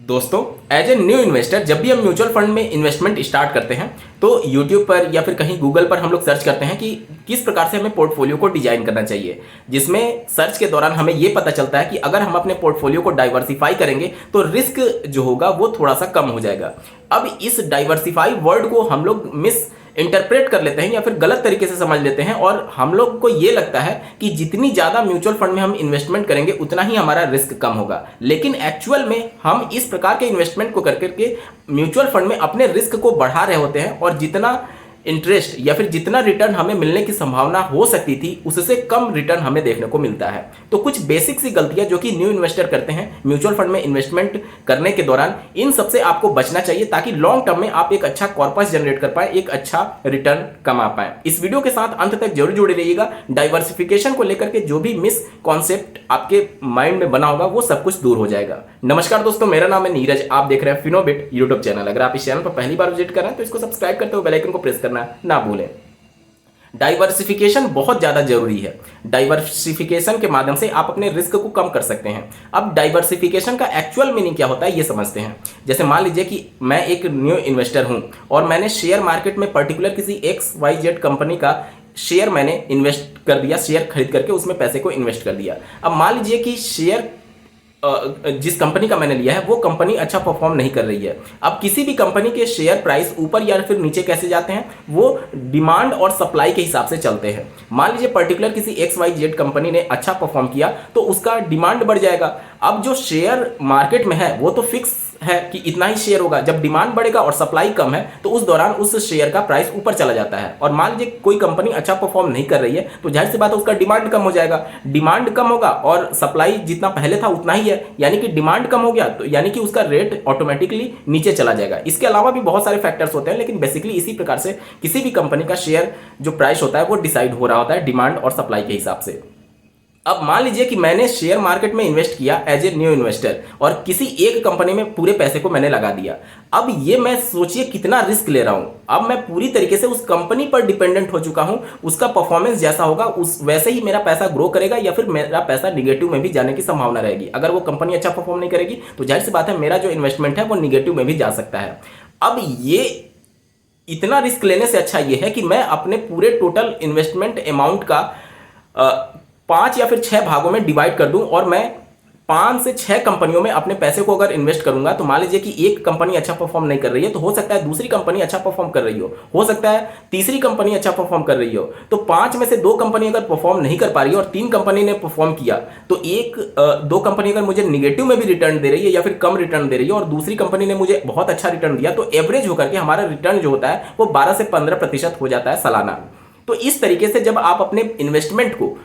दोस्तों, as a new investor जब भी हम म्यूचुअल फंड में इन्वेस्टमेंट स्टार्ट करते हैं तो यूट्यूब पर या फिर कहीं गूगल पर हम लोग सर्च करते हैं कि किस प्रकार से हमें पोर्टफोलियो को डिजाइन करना चाहिए, जिसमें सर्च के दौरान हमें यह पता चलता है कि अगर हम अपने पोर्टफोलियो को डाइवर्सिफाई करेंगे तो रिस्क जो होगा वो थोड़ा सा कम हो जाएगा। अब इस डाइवर्सिफाई वर्ड को हम लोग मिस इंटरप्रेट कर लेते हैं या फिर गलत तरीके से समझ लेते हैं और हम लोग को ये लगता है कि जितनी ज़्यादा म्यूचुअल फंड में हम इन्वेस्टमेंट करेंगे उतना ही हमारा रिस्क कम होगा। लेकिन एक्चुअल में हम इस प्रकार के इन्वेस्टमेंट को करके म्यूचुअल फंड में अपने रिस्क को बढ़ा रहे होते हैं और जितना इंटरेस्ट या फिर जितना रिटर्न हमें मिलने की संभावना हो सकती थी उससे कम रिटर्न हमें देखने को मिलता है। तो कुछ बेसिक सी गलतियां जो कि न्यू इन्वेस्टर करते हैं म्यूचुअल फंड में इन्वेस्टमेंट करने के दौरान, इन सबसे आपको बचना चाहिए ताकि लॉन्ग टर्म में आप एक अच्छा कॉर्पस जनरेट कर पाए, एक अच्छा रिटर्न कमा पाए। इस वीडियो के साथ अंत तक जरूर जुड़े रहिएगा। डाइवर्सिफिकेशन को लेकर के जो भी मिस कॉन्सेप्ट आपके माइंड में बना होगा वो सब कुछ दूर हो जाएगा। नमस्कार दोस्तों, मेरा नाम है नीरज, आप देख रहे हैं फिनोबिट यूट्यूब चैनल। अगर आप इस चैनल पर पहली बार विजिट कर रहे हैं तो इसको सब्सक्राइब करते हुए बेल आइकन को प्रेस करना ना भूलें। डाइवर्सिफिकेशन बहुत ज्यादा जरूरी है। डाइवर्सिफिकेशन के माध्यम से आप अपने रिस्क को कम कर सकते हैं। अब डाइवर्सिफिकेशन का एक्चुअल मीनिंग क्या होता है ये समझते हैं। जैसे मान लीजिए कि मैं एक न्यू इन्वेस्टर हूं और मैंने शेयर मार्केट में पर्टिकुलर किसी XYZ कंपनी का शेयर मैंने इन्वेस्ट कर दिया, शेयर खरीद करके उसमें पैसे को इन्वेस्ट कर दिया। अब मान लीजिए कि शेयर जिस कंपनी का मैंने लिया है वो कंपनी अच्छा परफॉर्म नहीं कर रही है। अब किसी भी कंपनी के शेयर प्राइस ऊपर या फिर नीचे कैसे जाते हैं, वो डिमांड और सप्लाई के हिसाब से चलते हैं। मान लीजिए पर्टिकुलर किसी XYZ कंपनी ने अच्छा परफॉर्म किया तो उसका डिमांड बढ़ जाएगा। अब जो शेयर मार्केट में है वो तो फिक्स है कि इतना ही शेयर होगा। जब डिमांड बढ़ेगा और सप्लाई कम है तो उस दौरान उस शेयर का प्राइस ऊपर चला जाता है। और मान लीजिए कोई कंपनी अच्छा परफॉर्म नहीं कर रही है तो जाहिर सी बात है उसका डिमांड कम हो जाएगा। डिमांड कम होगा और सप्लाई जितना पहले था उतना ही है, यानी कि डिमांड कम हो गया तो यानी कि उसका रेट ऑटोमेटिकली नीचे चला जाएगा। इसके अलावा भी बहुत सारे फैक्टर्स होते हैं, लेकिन बेसिकली इसी प्रकार से किसी भी कंपनी का शेयर जो प्राइस होता है वो डिसाइड हो रहा होता है डिमांड और सप्लाई के हिसाब से। अब मान लीजिए कि मैंने शेयर मार्केट में इन्वेस्ट किया एज ए न्यू इन्वेस्टर और किसी एक कंपनी में पूरे पैसे को मैंने लगा दिया। अब ये मैं सोचिए कितना रिस्क ले रहा हूं। अब मैं पूरी तरीके से उस कंपनी पर डिपेंडेंट हो चुका हूं। उसका परफॉर्मेंस जैसा होगा उस वैसे ही मेरा पैसा ग्रो करेगा या फिर मेरा पैसा निगेटिव में भी जाने की संभावना रहेगी। अगर वो कंपनी अच्छा परफॉर्म नहीं करेगी तो जाहिर सी बात है मेरा जो इन्वेस्टमेंट है वो निगेटिव में भी जा सकता है। अब ये इतना रिस्क लेने से अच्छा ये है कि मैं अपने पूरे टोटल इन्वेस्टमेंट अमाउंट का 5 या फिर 6 भागों में डिवाइड कर दूं और मैं 5 से 6 कंपनियों में अपने पैसे को अगर इन्वेस्ट करूंगा तो मान लीजिए कि एक कंपनी अच्छा परफॉर्म नहीं कर रही है तो हो सकता है दूसरी कंपनी अच्छा परफॉर्म कर रही हो सकता है तीसरी कंपनी अच्छा परफॉर्म कर रही हो। तो 5 में से 2 कंपनी अगर परफॉर्म नहीं कर पा रही है और 3 कंपनी ने परफॉर्म किया तो 2 कंपनी अगर मुझे निगेटिव में भी रिटर्न दे रही है या फिर कम रिटर्न दे रही है और दूसरी कंपनी ने मुझे बहुत अच्छा रिटर्न दिया तो एवरेज होकर के हमारा रिटर्न जो होता है वो 12 से 15% हो जाता है सालाना। तो इस तरीके से जब आप अपने इन्वेस्टमेंट को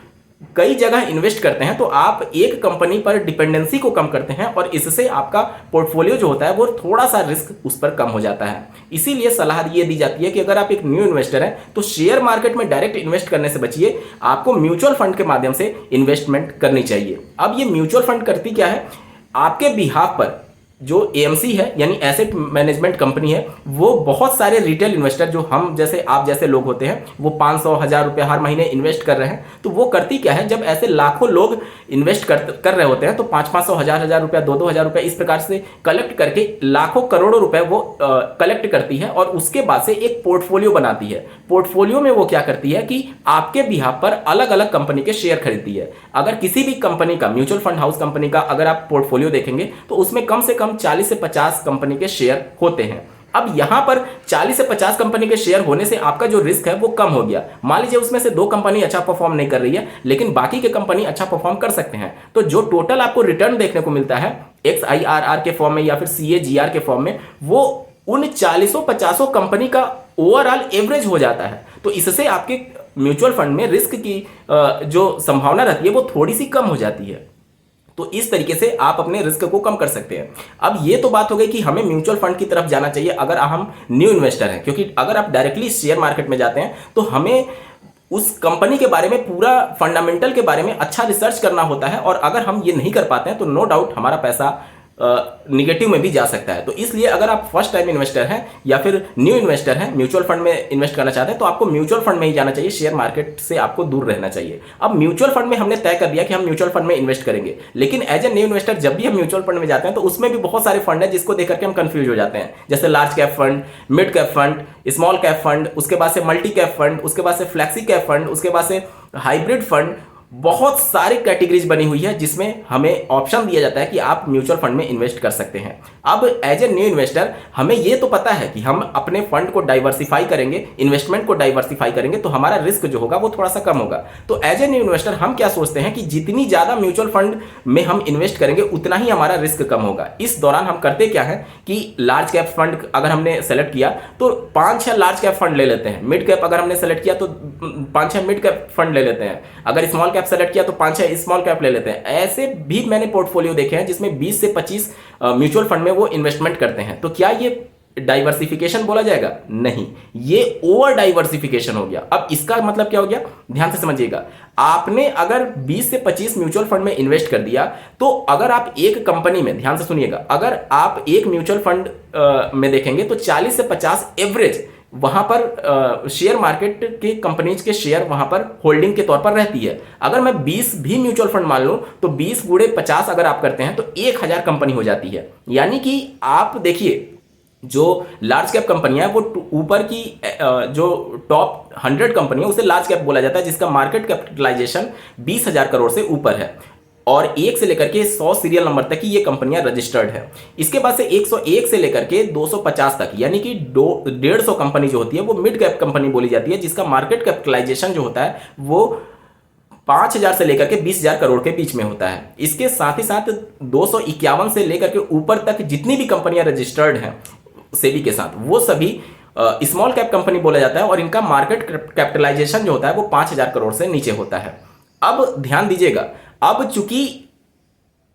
कई जगह इन्वेस्ट करते हैं तो आप एक कंपनी पर डिपेंडेंसी को कम करते हैं और इससे आपका पोर्टफोलियो जो होता है वो थोड़ा सा रिस्क उस पर कम हो जाता है। इसीलिए सलाह ये दी जाती है कि अगर आप एक न्यू इन्वेस्टर हैं तो शेयर मार्केट में डायरेक्ट इन्वेस्ट करने से बचिए, आपको म्यूचुअल फंड के माध्यम से इन्वेस्टमेंट करनी चाहिए। अब ये म्यूचुअल फंड करती क्या है, आपके बिहाफ पर जो AMC है यानी एसेट मैनेजमेंट कंपनी है वो बहुत सारे रिटेल इन्वेस्टर जो हम जैसे आप जैसे लोग होते हैं वो 500-1000 रुपये हर महीने इन्वेस्ट कर रहे हैं। तो वो करती क्या है, जब ऐसे लाखों लोग इन्वेस्ट कर रहे होते हैं तो 500-500, 1000-1000 रुपये, 2-2000 रुपये इस प्रकार से कलेक्ट करके लाखों करोड़ों रुपए वो कलेक्ट करती है और उसके बाद से एक पोर्टफोलियो बनाती है। पोर्टफोलियो में वो क्या करती है कि आपके बिहाफ पर अलग अलग कंपनी के शेयर खरीदती है। अगर किसी भी कंपनी का म्यूचुअल फंड हाउस कंपनी का अगर आप पोर्टफोलियो देखेंगे तो उसमें कम से कम 40 से 50 कंपनी के शेयर होते हैं। अब यहां पर 40 से 50 कंपनी के शेयर होने से आपका जो रिस्क है वो कम हो गया। मान लीजिए उसमें से 2 कंपनी अच्छा परफॉर्म नहीं कर रही है लेकिन बाकी के कंपनी अच्छा परफॉर्म कर सकते हैं तो जो टोटल आपको रिटर्न देखने को मिलता है XIRR के फॉर्म में या फिर CAGR के फॉर्म में वो उन 40-50 कंपनी का ओवरऑल एवरेज हो जाता है। तो इससे आपके म्यूचुअल फंड में रिस्क की जो संभावना रहती है वो थोड़ी सी कम हो जाती है। तो इस तरीके से आप अपने रिस्क को कम कर सकते हैं। अब ये तो बात हो गई कि हमें म्यूचुअल फंड की तरफ जाना चाहिए अगर हम न्यू इन्वेस्टर हैं, क्योंकि अगर आप डायरेक्टली शेयर मार्केट में जाते हैं तो हमें उस कंपनी के बारे में पूरा फंडामेंटल के बारे में अच्छा रिसर्च करना होता है और अगर हम ये नहीं कर पाते हैं तो नो डाउट हमारा पैसा निगेटिव में भी जा सकता है। तो इसलिए अगर आप फर्स्ट टाइम इन्वेस्टर हैं या फिर न्यू इन्वेस्टर हैं, म्यूचुअल फंड में इन्वेस्ट करना चाहते हैं, तो आपको म्यूचुअल फंड में ही जाना चाहिए, शेयर मार्केट से आपको दूर रहना चाहिए। अब म्यूचुअल फंड में हमने तय कर दिया कि हम म्यूचुअल फंड में इन्वेस्ट करेंगे, लेकिन एज ए न्यू इन्वेस्टर जब भी हम म्यूचुअल फंड में जाते हैं तो उसमें भी बहुत सारे फंड है जिसको देख करके हम कंफ्यूज हो जाते हैं, जैसे large cap fund, mid cap fund, small cap fund, उसके बाद से मल्टी कैप फंड, उसके बाद से फ्लैक्सी कैप फंड, उसके बाद से हाइब्रिड फंड। बहुत सारी कैटेगरीज बनी हुई है जिसमें हमें ऑप्शन दिया जाता है कि आप म्यूचुअल फंड में इन्वेस्ट कर सकते हैं। अब एज ए न्यू इन्वेस्टर हमें ये तो पता है कि हम अपने फंड को डाइवर्सिफाई करेंगे, इन्वेस्टमेंट को डाइवर्सिफाई करेंगे तो हमारा रिस्क जो होगा वो थोड़ा सा कम होगा। तो एज ए न्यू इन्वेस्टर हम क्या सोचते हैं कि जितनी ज्यादा म्यूचुअल फंड में हम इन्वेस्ट करेंगे उतना ही हमारा रिस्क कम होगा। इस दौरान हम करते क्या है कि लार्ज कैप फंड अगर हमने सेलेक्ट किया तो 5-6 लार्ज कैप फंड ले लेते हैं, मिड कैप अगर हमने सेलेक्ट किया तो 5-6 मिड कैप फंड ले लेते हैं, अगर स्मॉल कैप सेलेक्ट किया तो 5-6 स्मॉल कैप ले लेते हैं। ऐसे भी मैंने पोर्टफोलियो देखे हैं जिसमें 20 से 25 म्यूचुअल फंड में वो इन्वेस्टमेंट करते हैं। तो क्या ये डाइवर्सिफिकेशन बोला जाएगा? नहीं, ये ओवर डाइवर्सिफिकेशन हो गया। अब इसका मतलब क्या हो गया, ध्यान से समझिएगा। आपने अगर 20 से 25 म्यूचुअल फंड में इन्वेस्ट कर दिया तो अगर आप एक कंपनी में, ध्यान से सुनिएगा, अगर आप एक म्यूचुअल फंड में देखेंगे तो 40 से 50 एवरेज वहां पर शेयर मार्केट के कंपनीज के शेयर वहां पर होल्डिंग के तौर पर रहती है। अगर मैं 20 भी म्यूचुअल फंड मान लूं तो 20 गुणे 50 अगर आप करते हैं तो 1000 कंपनी हो जाती है। यानी कि आप देखिए जो लार्ज कैप कंपनियां है वो ऊपर की जो टॉप 100 कंपनी है उसे लार्ज कैप बोला जाता है, जिसका मार्केट कैपिटलाइजेशन 20,000 करोड़ से ऊपर है और 1 से लेकर के 100 सीरियल नंबर तक की ये कंपनियां रजिस्टर्ड है। इसके बाद से 101 से लेकर के 250 तक यानी कि 150 कंपनी जो होती है वो मिड कैप कंपनी बोली जाती है, जिसका मार्केट कैपिटलाइजेशन जो होता है वो 5,000 से लेकर के 20,000 करोड़ के बीच में होता है। इसके साथ ही साथ 251 से लेकर के ऊपर तक जितनी भी कंपनियां रजिस्टर्ड हैं सेबी के साथ वो सभी स्मॉल कैप कंपनी बोला जाता है और इनका मार्केट कैपिटलाइजेशन जो होता है वो 5,000 करोड़ से नीचे होता है। अब ध्यान दीजिएगा, अब चूंकि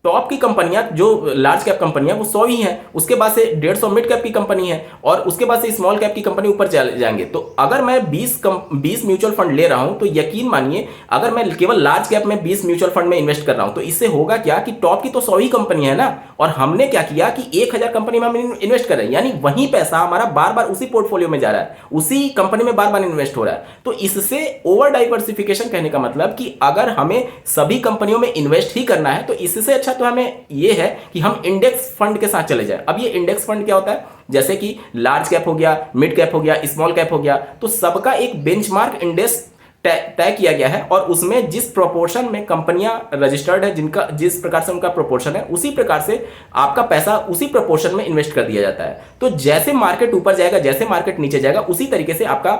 टॉप की कंपनियां जो लार्ज कैप कंपनियां वो 100 ही हैं, उसके बाद से 150 मिड कैप की कंपनी है और उसके बाद से स्मॉल कैप की कंपनी ऊपर चले जाएंगे। तो अगर मैं 20 म्यूचुअल फंड ले रहा हूं तो यकीन मानिए अगर मैं केवल लार्ज कैप में 20 म्यूचुअल फंड में इन्वेस्ट कर रहा हूं तो इससे होगा क्या कि टॉप की तो 100 ही कंपनी है ना, और हमने क्या किया कि 1000 कंपनी में हम इन्वेस्ट कर रहे हैं, यानी वही पैसा हमारा बार बार उसी पोर्टफोलियो में जा रहा है, उसी कंपनी में बार बार इन्वेस्ट हो रहा है। तो इससे ओवर डाइवर्सिफिकेशन कहने का मतलब कि अगर हमें सभी कंपनियों में इन्वेस्ट ही करना है तो इससे अच्छा तो हमें यह है कि हम इंडेक्स फंड के साथ चले जाए। अब ये इंडेक्स फंड क्या होता है, जैसे कि लार्ज कैप हो गया, मिड कैप हो गया, स्मॉल कैप हो गया, तो सबका एक बेंचमार्क इंडेक्स तय किया गया है और उसमें जिस प्रोपोर्शन में कंपनियां रजिस्टर्ड है, जिनका जिस प्रकार से उनका प्रोपोर्शन है उसी प्रकार से आपका पैसा उसी प्रोपोर्शन में इन्वेस्ट कर दिया जाता है। तो जैसे मार्केट ऊपर जाएगा, जैसे मार्केट नीचे जाएगा, उसी तरीके से आपका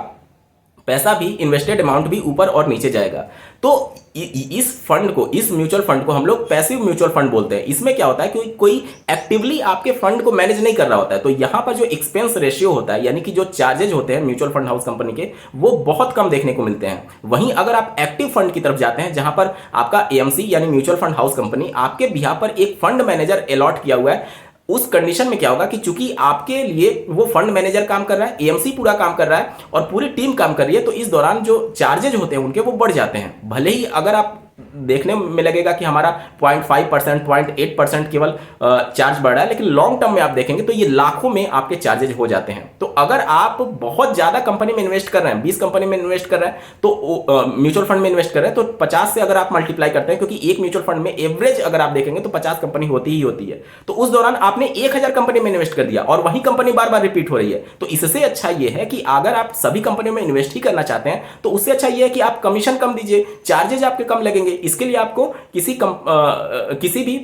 पैसा भी, इन्वेस्टेड अमाउंट भी ऊपर और नीचे जाएगा। तो इस फंड को, इस म्यूचुअल फंड को हम लोग पैसिव म्यूचुअल फंड बोलते हैं। इसमें क्या होता है कि कोई एक्टिवली आपके फंड को मैनेज नहीं कर रहा होता है, तो यहां पर जो एक्सपेंस रेशियो होता है यानी कि जो चार्जेज होते हैं म्यूचुअल फंड हाउस कंपनी के, वो बहुत कम देखने को मिलते हैं। वहीं अगर आप एक्टिव फंड की तरफ जाते हैं जहां पर आपका एएमसी यानी म्यूचुअल फंड हाउस कंपनी आपके बिहाफ पर एक फंड मैनेजर अलॉट किया हुआ है, उस कंडीशन में क्या होगा कि चूंकि आपके लिए वो फंड मैनेजर काम कर रहा है, एएमसी पूरा काम कर रहा है और पूरी टीम काम कर रही है, तो इस दौरान जो चार्जेज होते हैं उनके वो बढ़ जाते हैं। भले ही अगर आप देखने में लगेगा कि हमारा 0.5%, 0.8% केवल चार्ज बढ़ रहा है, लेकिन लॉन्ग टर्म में आप देखेंगे तो ये लाखों में आपके चार्जेज हो जाते हैं। तो अगर आप बहुत ज्यादा कंपनी में इन्वेस्ट कर रहे हैं, 20 कंपनी में इन्वेस्ट कर रहे हैं, तो म्यूचुअल फंड में इन्वेस्ट कर रहे हैं, तो 50 से अगर आप मल्टीप्लाई करते हैं, क्योंकि एक म्यूचुअल फंड में एवरेज अगर आप देखेंगे तो 50 कंपनी होती ही होती है, तो उस दौरान आपने 1000 कंपनी में इन्वेस्ट कर दिया और वही कंपनी बार बार रिपीट हो रही है। तो इससे अच्छा यह है कि अगर आप सभी कंपनियों में इन्वेस्ट ही करना चाहते हैं तो उससे अच्छा यह है कि आप कमीशन कम दीजिए, चार्जेज आपके कम लगेंगे। इसके लिए आपको किसी भी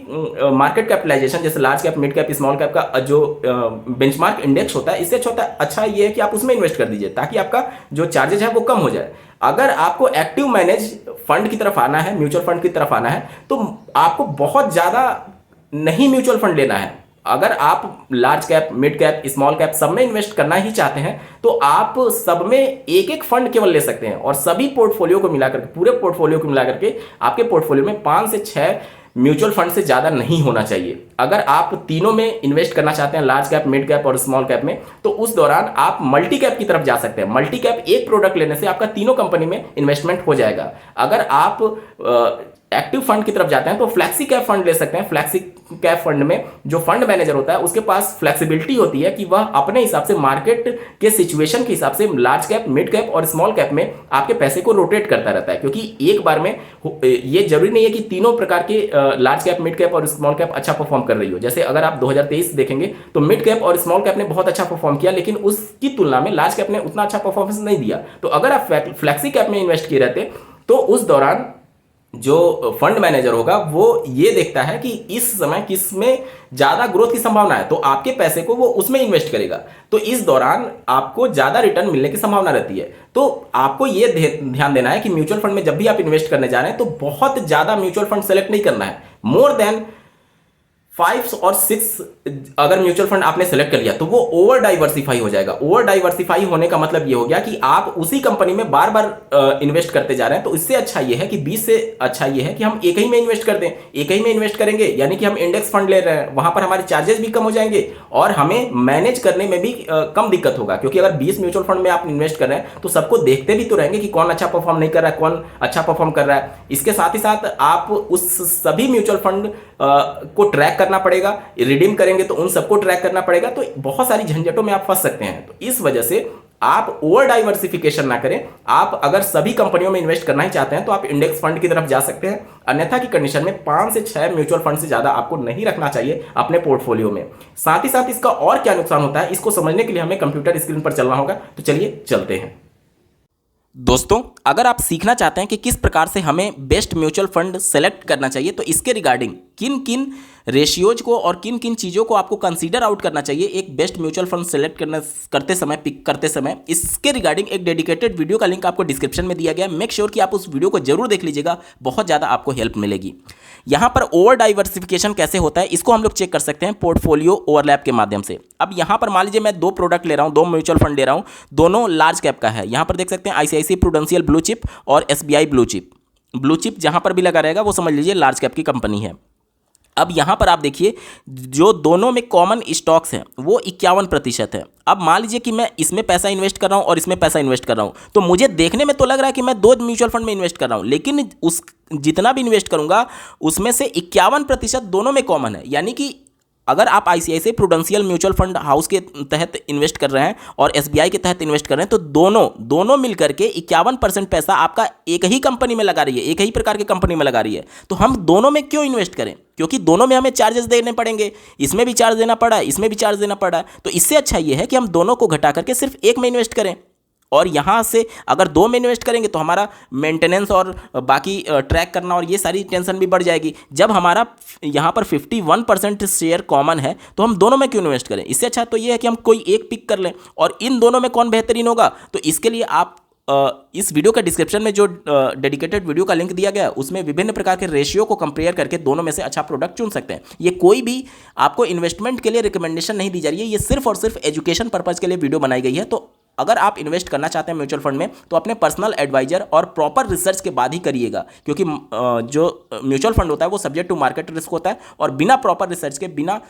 मार्केट कैपिटलाइजेशन जैसे large cap, mid cap, small cap का जो बेंचमार्क इंडेक्स होता है, इससे अच्छा ये है कि आप उसमें इन्वेस्ट कर दीजिए ताकि आपका जो चार्जेज है वो कम हो जाए। अगर आपको एक्टिव मैनेज फंड की तरफ आना है, म्यूचुअल फंड की तरफ आना है, तो आपको बहुत ज्यादा नहीं म्यूचुअल फंड लेना है। अगर आप large cap, mid cap, small cap सब में इन्वेस्ट करना ही चाहते हैं तो आप सब में एक एक फंड केवल ले सकते हैं और सभी पोर्टफोलियो को मिलाकर, पूरे पोर्टफोलियो को मिलाकर के आपके पोर्टफोलियो में 5 से 6 म्यूचुअल फंड से ज्यादा नहीं होना चाहिए। अगर आप तीनों में इन्वेस्ट करना चाहते हैं, लार्ज कैप, मिड कैप और स्मॉल कैप में, तो उस दौरान आप मल्टी कैप की तरफ जा सकते हैं। मल्टी कैप एक प्रोडक्ट लेने से आपका तीनों कंपनी में इन्वेस्टमेंट हो जाएगा। अगर आप एक्टिव फंड की तरफ जाते हैं तो फ्लैक्सी कैप फंड ले सकते हैं। फ्लैक्सी कैप फंड में जो फंड मैनेजर होता है उसके पास फ्लेक्सिबिलिटी होती है कि वह अपने हिसाब से मार्केट के सिचुएशन के हिसाब से लार्ज कैप, मिड कैप और स्मॉल कैप में आपके पैसे को रोटेट करता रहता है। क्योंकि एक बार में ये जरूरी नहीं है कि तीनों प्रकार के लार्ज कैप, मिड कैप और स्मॉल कैप अच्छा परफॉर्म कर रही हो। जैसे अगर आप 2023 देखेंगे तो मिड कैप और स्मॉल कैप ने बहुत अच्छा परफॉर्म किया, लेकिन उसकी तुलना में लार्ज कैप ने उतना अच्छा परफॉर्मेंस नहीं दिया। तो अगर आप फ्लेक्सी कैप में इन्वेस्ट किए रहते तो उस दौरान जो फंड मैनेजर होगा वो ये देखता है कि इस समय किस में ज्यादा ग्रोथ की संभावना है, तो आपके पैसे को वो उसमें इन्वेस्ट करेगा। तो इस दौरान आपको ज्यादा रिटर्न मिलने की संभावना रहती है। तो आपको ये ध्यान देना है कि म्यूचुअल फंड में जब भी आप इन्वेस्ट करने जा रहे हैं तो बहुत ज्यादा म्यूचुअल फंड सेलेक्ट नहीं करना है। मोर देन 5 और 6 अगर म्यूचुअल फंड आपने सेलेक्ट कर लिया तो वो ओवर डाइवर्सिफाई हो जाएगा। ओवर डाइवर्सिफाई होने का मतलब ये हो गया कि आप उसी कंपनी में बार बार इन्वेस्ट करते जा रहे हैं। तो इससे अच्छा ये है कि 20 से अच्छा ये है कि हम एक ही में इन्वेस्ट कर दें। एक ही में इन्वेस्ट करेंगे यानी कि हम इंडेक्स फंड ले रहे हैं, वहां पर हमारे चार्जेस भी कम हो जाएंगे और हमें मैनेज करने में भी कम दिक्कत होगा। क्योंकि अगर 20 म्यूचुअल फंड में आप इन्वेस्ट कर रहे हैं तो सबको देखते भी तो रहेंगे कि कौन अच्छा परफॉर्म नहीं कर रहा है, कौन अच्छा परफॉर्म कर रहा है। इसके साथ ही साथ आप उस सभी म्यूचुअल फंड को ट्रैक करना पड़ेगा, रिडीम करेंगे तो उन सबको ट्रैक करना पड़ेगा, तो बहुत सारी झंझटों में आप फंस सकते हैं। तो इस वजह से आप ओवर डाइवर्सिफिकेशन ना करें। आप अगर सभी कंपनियों में इन्वेस्ट करना ही चाहते हैं तो आप इंडेक्स फंड की तरफ जा सकते हैं। अन्यथा की कंडीशन में 5 से 6 म्यूचुअल फंड से ज्यादा आपको नहीं रखना चाहिए अपने पोर्टफोलियो में। साथ ही साथ इसका और क्या नुकसान होता है इसको समझने के लिए हमें कंप्यूटर स्क्रीन पर चलना होगा। तो चलिए चलते हैं। दोस्तों, अगर आप सीखना चाहते हैं कि किस प्रकार से हमें बेस्ट म्यूचुअल फंड सेलेक्ट करना चाहिए तो इसके रिगार्डिंग किन किन रेशियोज को और किन किन चीज़ों को आपको कंसीडर आउट करना चाहिए एक बेस्ट म्यूचुअल फंड सेलेक्ट करते समय, पिक करते समय, इसके रिगार्डिंग एक डेडिकेटेड वीडियो का लिंक आपको डिस्क्रिप्शन में दिया गया है। मेक श्योर कि आप उस वीडियो को जरूर देख लीजिएगा, बहुत ज़्यादा आपको हेल्प मिलेगी। यहाँ पर ओवर डाइवर्सिफिकेशन कैसे होता है इसको हम लोग चेक कर सकते हैं पोर्टफोलियो ओवरलैप के माध्यम से। अब यहाँ पर मान लीजिए मैं 2 प्रोडक्ट ले रहा हूँ, 2 म्यूचुअल फंड ले रहा हूँ, दोनों लार्ज कैप का है। यहाँ पर देख सकते हैं ICICI प्रूडेंशियल ब्लू चिप और SBI blue chip. Blue chip जहाँ पर भी लगा रहेगा वो समझ लीजिए लार्ज कैप की कंपनी है। अब यहाँ पर आप देखिए जो दोनों में कॉमन स्टॉक्स हैं वो 51% है। अब मान लीजिए कि मैं इसमें पैसा इन्वेस्ट कर रहा हूँ और इसमें पैसा इन्वेस्ट कर रहा हूँ, तो मुझे देखने में तो लग रहा है कि मैं 2 म्यूचुअल फंड में इन्वेस्ट कर रहा हूँ, लेकिन उस जितना भी इन्वेस्ट करूँगा उसमें से 51% दोनों में कॉमन है। यानी कि अगर आप ICICI prudential mutual fund house के तहत इन्वेस्ट कर रहे हैं और SBI के तहत इन्वेस्ट कर रहे हैं तो दोनों मिलकर के 51% पैसा आपका एक ही कंपनी में लगा रही है, एक ही प्रकार की कंपनी में लगा रही है। तो हम दोनों में क्यों इन्वेस्ट करें? क्योंकि दोनों में हमें चार्जेस देने पड़ेंगे, इसमें भी चार्ज देना पड़ा है, इसमें भी चार्ज देना पड़ा है। तो इससे अच्छा ये है कि हम दोनों को घटा करके सिर्फ एक में इन्वेस्ट करें। और यहाँ से अगर 2 में इन्वेस्ट करेंगे तो हमारा मेंटेनेंस और बाकी ट्रैक करना और ये सारी टेंशन भी बढ़ जाएगी। जब हमारा यहाँ पर 51% शेयर कॉमन है तो हम दोनों में क्यों इन्वेस्ट करें? इससे अच्छा तो ये है कि हम कोई एक पिक कर लें और इन दोनों में कौन बेहतरीन होगा। तो इसके लिए आप इस वीडियो के डिस्क्रिप्शन में जो डेडिकेटेड वीडियो का लिंक दिया गया है उसमें विभिन्न प्रकार के रेशियो को कंपेयर करके दोनों में से अच्छा प्रोडक्ट चुन सकते हैं। ये कोई भी आपको इन्वेस्टमेंट के लिए रिकमेंडेशन नहीं दी जा रही है, ये सिर्फ और सिर्फ एजुकेशन पर्पज के लिए वीडियो बनाई गई है। तो अगर आप इन्वेस्ट करना चाहते हैं म्यूचुअल फंड में तो अपने पर्सनल एडवाइजर और प्रॉपर रिसर्च के बाद ही करिएगा, क्योंकि जो म्यूचुअल फंड होता है वो सब्जेक्ट टू मार्केट रिस्क होता है और बिना प्रॉपर रिसर्च के, बिना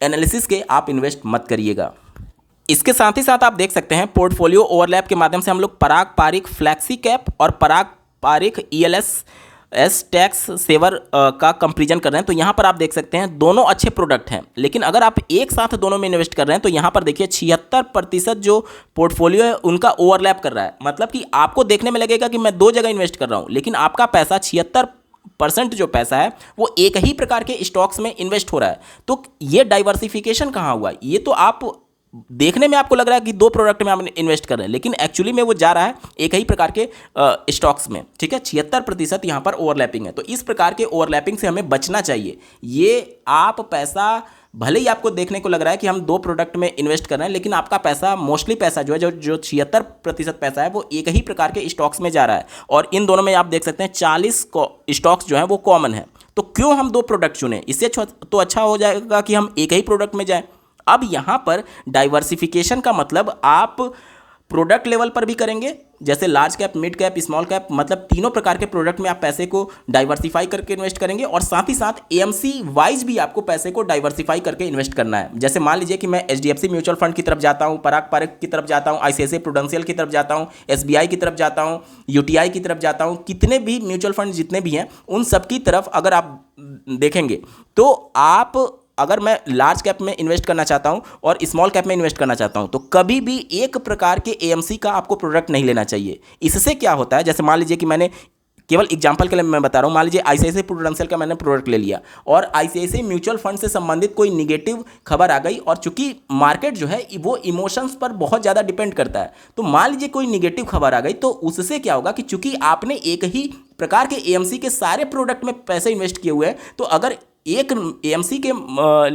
एनालिसिस के आप इन्वेस्ट मत करिएगा। इसके साथ ही साथ आप देख सकते हैं पोर्टफोलियो ओवरलैप के माध्यम से हम लोग पराग पारिक फ्लैक्सी कैप और पराग पारिक ELS टैक्स सेवर का कंपैरिजन कर रहे हैं। तो यहाँ पर आप देख सकते हैं दोनों अच्छे प्रोडक्ट हैं, लेकिन अगर आप एक साथ दोनों में इन्वेस्ट कर रहे हैं तो यहाँ पर देखिए 76% जो पोर्टफोलियो है उनका ओवरलैप कर रहा है। मतलब कि आपको देखने में लगेगा कि मैं 2 जगह इन्वेस्ट कर रहा हूँ, लेकिन आपका पैसा 76% जो पैसा है वो एक ही प्रकार के स्टॉक्स में इन्वेस्ट हो रहा है। तो ये डाइवर्सिफिकेशन कहाँ हुआ? ये तो आप देखने में आपको लग रहा है कि 2 प्रोडक्ट में आप इन्वेस्ट कर रहे हैं, लेकिन एक्चुअली में वो जा रहा है एक ही प्रकार के स्टॉक्स में। ठीक है, 76% यहाँ पर ओवरलैपिंग है। तो इस प्रकार के ओवरलैपिंग से हमें बचना चाहिए। ये आप पैसा भले ही आपको देखने को लग रहा है कि हम 2 प्रोडक्ट में इन्वेस्ट कर रहे हैं, लेकिन आपका पैसा मोस्टली पैसा जो है जो 76% पैसा है वो एक ही प्रकार के स्टॉक्स में जा रहा है। और इन दोनों में आप देख सकते हैं 40 स्टॉक्स जो हैं वो कॉमन है। तो क्यों हम 2 प्रोडक्ट चुने? इससे तो अच्छा हो जाएगा कि हम एक ही प्रोडक्ट में जाएं। अब यहाँ पर डाइवर्सिफिकेशन का मतलब आप प्रोडक्ट लेवल पर भी करेंगे, जैसे large cap, mid cap, small cap, मतलब तीनों प्रकार के प्रोडक्ट में आप पैसे को डाइवर्सिफाई करके इन्वेस्ट करेंगे। और साथ ही साथ एएमसी वाइज भी आपको पैसे को डाइवर्सिफाई करके इन्वेस्ट करना है। जैसे मान लीजिए कि मैं एचडीएफसी म्यूचुअल फंड की तरफ जाता हूँ, पराग पारक की तरफ जाता हूँ, आईसीआईसीआई प्रूडेंशियल की तरफ जाता हूँ, एसबीआई की तरफ जाता हूँ, यूटीआई की तरफ जाता हूँ, कितने भी म्यूचुअल फंड जितने भी हैं उन सब की तरफ अगर आप देखेंगे तो आप, अगर मैं लार्ज कैप में इन्वेस्ट करना चाहता हूं और स्मॉल कैप में इन्वेस्ट करना चाहता हूं तो कभी भी एक प्रकार के एएमसी का आपको प्रोडक्ट नहीं लेना चाहिए। इससे क्या होता है, जैसे मान लीजिए कि मैंने केवल एग्जांपल के लिए मैं बता रहा हूं, मान लीजिए आईसीआईसीआई प्रूडेंशियल का मैंने प्रोडक्ट ले लिया और आईसीआईसीआई म्यूचुअल फंड से संबंधित कोई निगेटिव खबर आ गई, और चूंकि मार्केट जो है वो इमोशंस पर बहुत ज़्यादा डिपेंड करता है, तो मान लीजिए कोई निगेटिव खबर आ गई तो उससे क्या होगा कि चूंकि आपने एक ही प्रकार के एएमसी के सारे प्रोडक्ट में पैसे इन्वेस्ट किए हुए हैं, तो अगर एक एएमसी के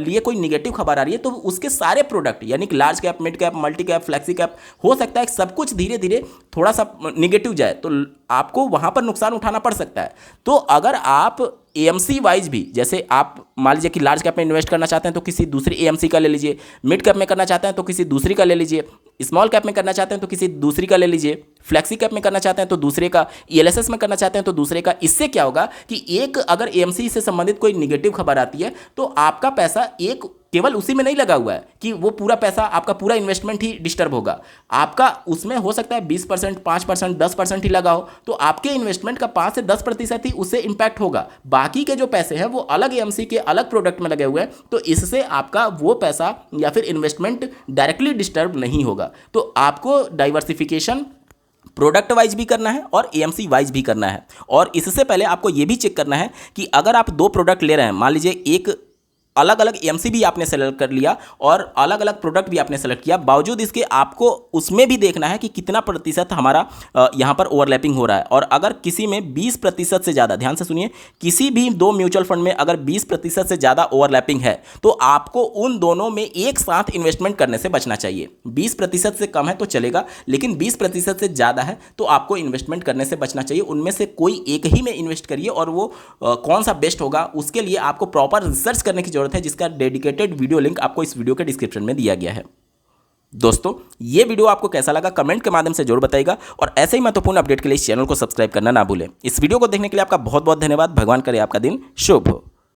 लिए कोई निगेटिव खबर आ रही है तो उसके सारे प्रोडक्ट यानी कि large cap, mid cap, multi cap, flexi cap, हो सकता है सब कुछ धीरे धीरे थोड़ा सा निगेटिव जाए तो आपको वहां पर नुकसान उठाना पड़ सकता है। तो अगर आप एएमसी वाइज भी, जैसे आप मान लीजिए कि लार्ज कैप में इन्वेस्ट करना चाहते हैं तो किसी दूसरी एएमसी का ले लीजिए, मिड कैप में करना चाहते हैं तो किसी दूसरी का ले लीजिए, स्मॉल कैप में करना चाहते हैं तो किसी दूसरी का ले लीजिए, फ्लेक्सी कैप में करना चाहते हैं तो दूसरे का, ईएलएसएस में करना चाहते हैं तो दूसरे का। इससे क्या होगा कि एक अगर एएमसी से संबंधित कोई निगेटिव खबर आती है तो आपका पैसा एक केवल उसी में नहीं लगा हुआ है कि वो पूरा पैसा, आपका पूरा इन्वेस्टमेंट ही डिस्टर्ब होगा, आपका उसमें हो सकता है 20%, 5%, 10% ही लगा हो, तो आपके इन्वेस्टमेंट का 5 से 10% ही उससे इंपैक्ट होगा। बाकी के जो पैसे हैं वो अलग एएमसी के अलग प्रोडक्ट में लगे हुए हैं, तो इससे आपका वो पैसा या फिर इन्वेस्टमेंट डायरेक्टली डिस्टर्ब नहीं होगा। तो आपको डाइवर्सिफिकेशन प्रोडक्ट वाइज भी करना है और एएमसी वाइज भी करना है। और इससे पहले आपको ये भी चेक करना है कि अगर आप 2 प्रोडक्ट ले रहे हैं, मान लीजिए एक अलग अलग एएमसी भी आपने सेलेक्ट कर लिया और अलग अलग प्रोडक्ट भी आपने सेलेक्ट किया, बावजूद इसके आपको उसमें भी देखना है कि कितना प्रतिशत हमारा यहाँ पर ओवरलैपिंग हो रहा है। और अगर किसी में 20% से ज़्यादा, ध्यान से सुनिए, किसी भी 2 म्यूचुअल फंड में अगर 20% से ज़्यादा ओवरलैपिंग है तो आपको उन दोनों में एक साथ इन्वेस्टमेंट करने से बचना चाहिए। 20% से कम है तो चलेगा, लेकिन 20% से ज़्यादा है तो आपको इन्वेस्टमेंट करने से बचना चाहिए। उनमें से कोई एक ही में इन्वेस्ट करिए और वो कौन सा बेस्ट होगा उसके लिए आपको प्रॉपर रिसर्च करने की जरूरत है, जिसका डेडिकेटेड वीडियो लिंक आपको इस वीडियो के डिस्क्रिप्शन में दिया गया है। दोस्तों, ये वीडियो आपको कैसा लगा कमेंट के माध्यम से जरूर बताइएगा और ऐसे ही महत्वपूर्ण अपडेट के लिए इस चैनल को सब्सक्राइब करना ना भूलें। इस वीडियो को देखने के लिए आपका बहुत बहुत धन्यवाद। भगवान करे आपका दिन शुभ हो।